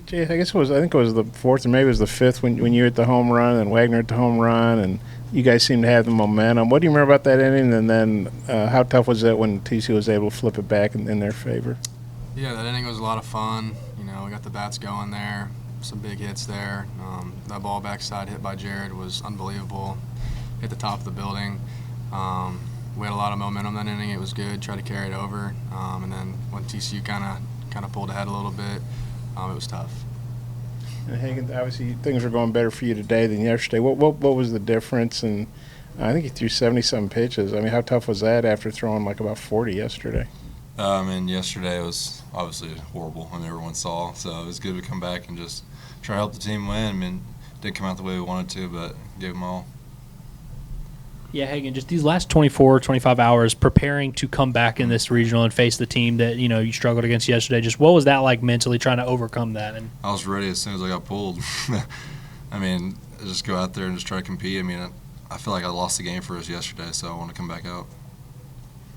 Jay, I think it was the fourth or maybe it was the fifth when you hit the home run and Wagner hit the home run and you guys seemed to have the momentum. What do you remember about that inning? And then how tough was it when TCU was able to flip it back in their favor? Yeah, that inning was a lot of fun. We got the bats going there, some big hits there. That ball backside hit by Jared was unbelievable. Hit the top of the building. We had a lot of momentum that inning. It was good. Tried to carry it over, and then when TCU kind of pulled ahead a little bit, it was tough. And Hagen, obviously things are going better for you today than yesterday. What was the difference? And I think you threw 70-some pitches. I mean, how tough was that after throwing like about 40 yesterday? Yesterday was obviously horrible. Everyone saw. So it was good to come back and just try to help the team win. It didn't come out the way we wanted to, but gave them all. Yeah, Hagen, just these last 24, 25 hours preparing to come back in this regional and face the team that, you struggled against yesterday. Just what was that like mentally trying to overcome that? And I was ready as soon as I got pulled. Just go out there and just try to compete. I feel like I lost the game for us yesterday, so I want to come back out.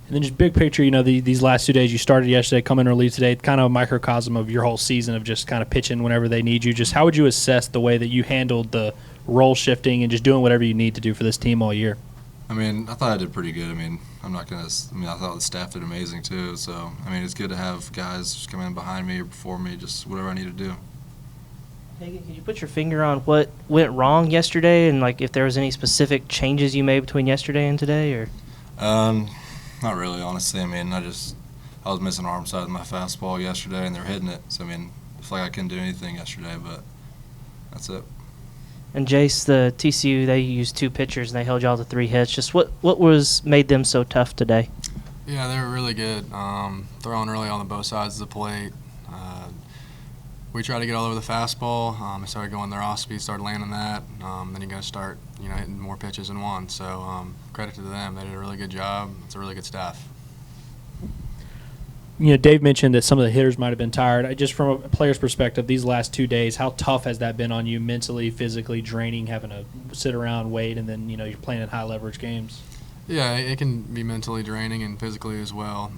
And then just big picture, these last 2 days, you started yesterday, come in or leave today, kind of a microcosm of your whole season of just kind of pitching whenever they need you. Just how would you assess the way that you handled the role shifting and just doing whatever you need to do for this team all year? I thought I did pretty good. I'm not going to – I thought the staff did amazing too. So, it's good to have guys just come in behind me or before me, just whatever I need to do. Hagen, could you put your finger on what went wrong yesterday and, if there was any specific changes you made between yesterday and today? Or Not really, honestly. I was missing arm side of my fastball yesterday, and they're hitting it. So, I feel like I couldn't do anything yesterday, but that's it. And Jace, the TCU, they used 2 pitchers and they held y'all to 3 hits. Just what was made them so tough today? Yeah, they were really good. Throwing early on both sides of the plate. We tried to get all over the fastball. They started going their off speed, started landing that. Then you got to start, hitting more pitches in one. So credit to them. They did a really good job. It's a really good staff. Dave mentioned that some of the hitters might have been tired. Just from a player's perspective, these last 2 days, how tough has that been on you mentally, physically, draining, having to sit around, wait, and then you're playing in high-leverage games? Yeah, it can be mentally draining and physically as well.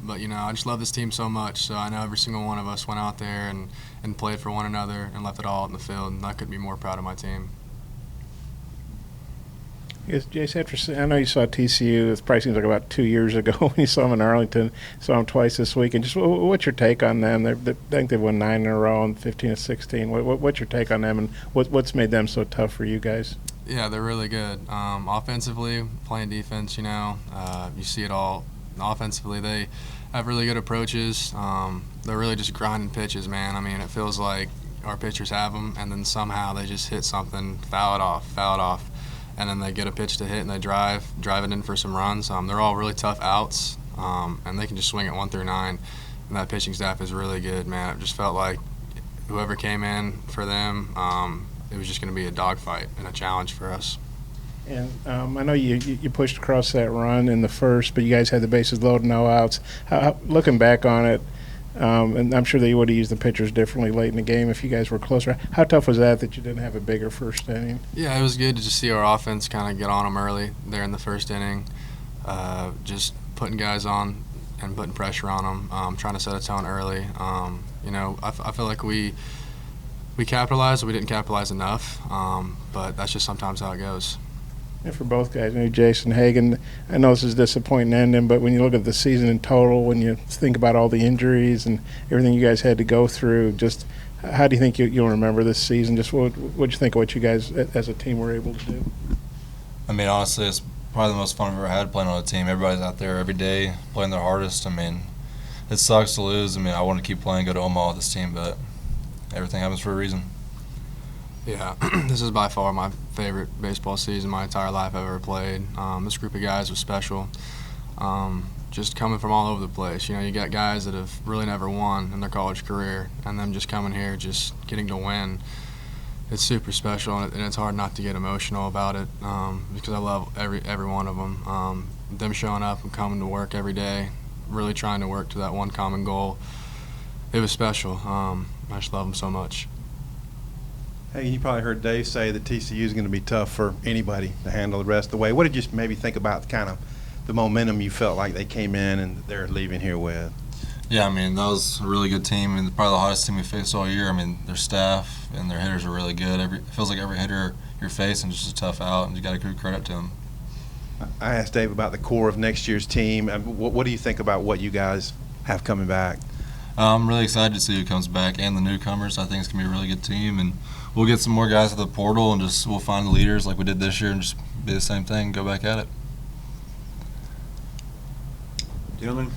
But, I just love this team so much. So I know every single one of us went out there and played for one another and left it all out in the field, and I couldn't be more proud of my team. Yes, Jace, I know you saw TCU. It probably seems like about 2 years ago when you saw them in Arlington. Saw them twice this week. And just what's your take on them? I think they've won 9 in a row and 15 and 16. What's your take on them, and what's made them so tough for you guys? Yeah, they're really good. Offensively, playing defense, you see it all. Offensively, they have really good approaches. They're really just grinding pitches, man. It feels like our pitchers have them, and then somehow they just hit something, foul it off. And then they get a pitch to hit and they drive it in for some runs. They're all really tough outs, and they can just swing it 1 through 9. And that pitching staff is really good, man. It just felt like whoever came in for them, it was just going to be a dogfight and a challenge for us. And I know you pushed across that run in the first, but you guys had the bases loaded, no outs. Looking back on it, and I'm sure that you would have used the pitchers differently late in the game if you guys were closer. How tough was that you didn't have a bigger first inning? Yeah, it was good to just see our offense kind of get on them early there in the first inning, just putting guys on and putting pressure on them, trying to set a tone early. I feel like we capitalized, but we didn't capitalize enough, but that's just sometimes how it goes. And for both guys, Jace and Hagen, I know this is a disappointing ending, but when you look at the season in total, when you think about all the injuries and everything you guys had to go through, just how do you think you'll remember this season? Just what'd you think of what you guys as a team were able to do? Honestly, it's probably the most fun I've ever had playing on a team. Everybody's out there every day playing their hardest. It sucks to lose. I want to keep playing, go to Omaha with this team, but everything happens for a reason. Yeah, this is by far my favorite baseball season my entire life I've ever played. This group of guys was special. Just coming from all over the place. You got guys that have really never won in their college career, and them just coming here, just getting to win. It's super special, and it's hard not to get emotional about it because I love every one of them. Them showing up and coming to work every day, really trying to work to that one common goal. It was special. I just love them so much. Hey, you probably heard Dave say that TCU is going to be tough for anybody to handle the rest of the way. What did you maybe think about kind of the momentum you felt like they came in and they're leaving here with? Yeah, I mean, that was a really good team, and probably the hottest team we faced all year. I mean, their staff and their hitters are really good. It feels like every hitter you're facing is just a tough out, and you got to give credit to them. I asked Dave about the core of next year's team. What do you think about what you guys have coming back? I'm really excited to see who comes back and the newcomers. I think it's going to be a really good team, and we'll get some more guys at the portal, and we'll find the leaders like we did this year and just be the same thing, go back at it. Gentlemen,